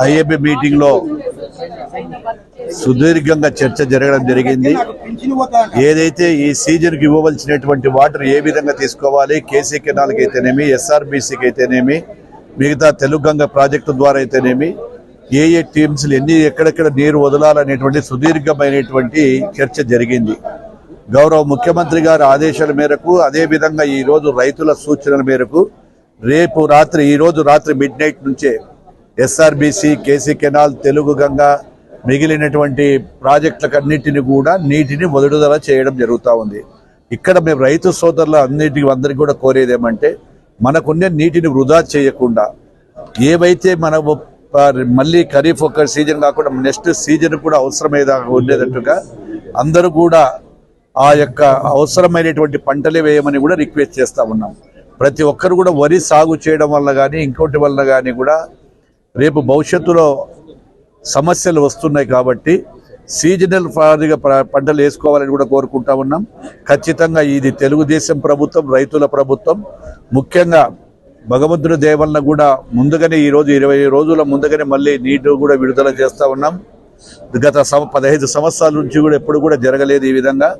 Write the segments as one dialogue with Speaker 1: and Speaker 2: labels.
Speaker 1: IAB meeting లో సుదీర్ఘంగా చర్చ జరగడం జరిగింది. ఏదైతే ఈ సీజన్ కి ఇవ్వవలసినటువంటి వాటర్ ఏ విధంగా తీసుకోవాలి, కేసీ కెనాల్కి అయితేనేమి, ఎస్ఆర్బీసీకి అయితేనేమి, మిగతా తెలుగంగ ప్రాజెక్టు ద్వారా అయితేనేమి, ఏ టీమ్స్ ఎన్ని ఎక్కడెక్కడ నీరు వదలాలనేటువంటి సుదీర్ఘమైనటువంటి చర్చ జరిగింది. గౌరవ ముఖ్యమంత్రి గారి ఆదేశాల మేరకు, అదేవిధంగా ఈరోజు రైతుల సూచనల మేరకు ఈరోజు రాత్రి మిడ్-నైట్ నుంచే SRBC, KC canal, Telugu Ganga మిగిలినటువంటి ప్రాజెక్టులకన్నిటిని కూడా నీటిని విడుదల చేయడం జరుగుతూ ఉంది. ఇక్కడ మేము రైతు సోదరుల అందరికీ కూడా కోరేది ఏమంటే, మనకున్న నీటిని వృధా చేయకుండా ఏవైతే మనము మళ్ళీ ఖరీఫ్ ఒక సీజన్ కాకుండా నెక్స్ట్ సీజన్ కూడా అవసరమేదా ఉండేటట్టుగా అందరూ కూడా ఆ యొక్క అవసరమైనటువంటి పంటలే వేయమని కూడా రిక్వెస్ట్ చేస్తూ ఉన్నాం. ప్రతి ఒక్కరు కూడా వరి సాగు చేయడం వల్ల కానీ ఇంకోటి వల్ల కానీ కూడా రేపు భవిష్యత్తులో సమస్యలు వస్తున్నాయి. కాబట్టి సీజనల్ పంటలు వేసుకోవాలని కూడా కోరుకుంటా ఉన్నాం. ఖచ్చితంగా ఇది తెలుగుదేశం ప్రభుత్వం, రైతుల ప్రభుత్వం. ముఖ్యంగా భగవంతుడి దయ వలన కూడా ముందుగానే ఈరోజు 20 రోజుల ముందుగానే మళ్ళీ నీరు కూడా విడుదల చేస్తూ ఉన్నాం. గత 15 సంవత్సరాల నుంచి కూడా ఎప్పుడు కూడా జరగలేదు ఈ విధంగా.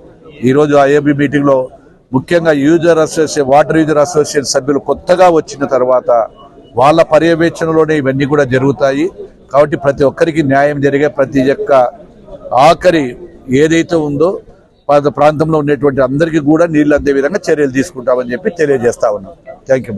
Speaker 1: ఈరోజు ఐఏబీ మీటింగ్లో ముఖ్యంగా వాటర్ యూజర్ అసోసియేషన్ సభ్యులు కొత్తగా వచ్చిన తర్వాత వాళ్ళ పర్యవేక్షణలోనే ఇవన్నీ కూడా జరుగుతాయి. కాబట్టి ప్రతి ఒక్కరికి న్యాయం జరిగే ప్రతి ఒక్క ఆఖరి ఏదైతే ఉందో ప్రాంతంలో ఉండేటువంటి అందరికీ కూడా నీళ్లు అందే విధంగా చర్యలు తీసుకుంటామని చెప్పి తెలియజేస్తా ఉన్నాం. Thank you.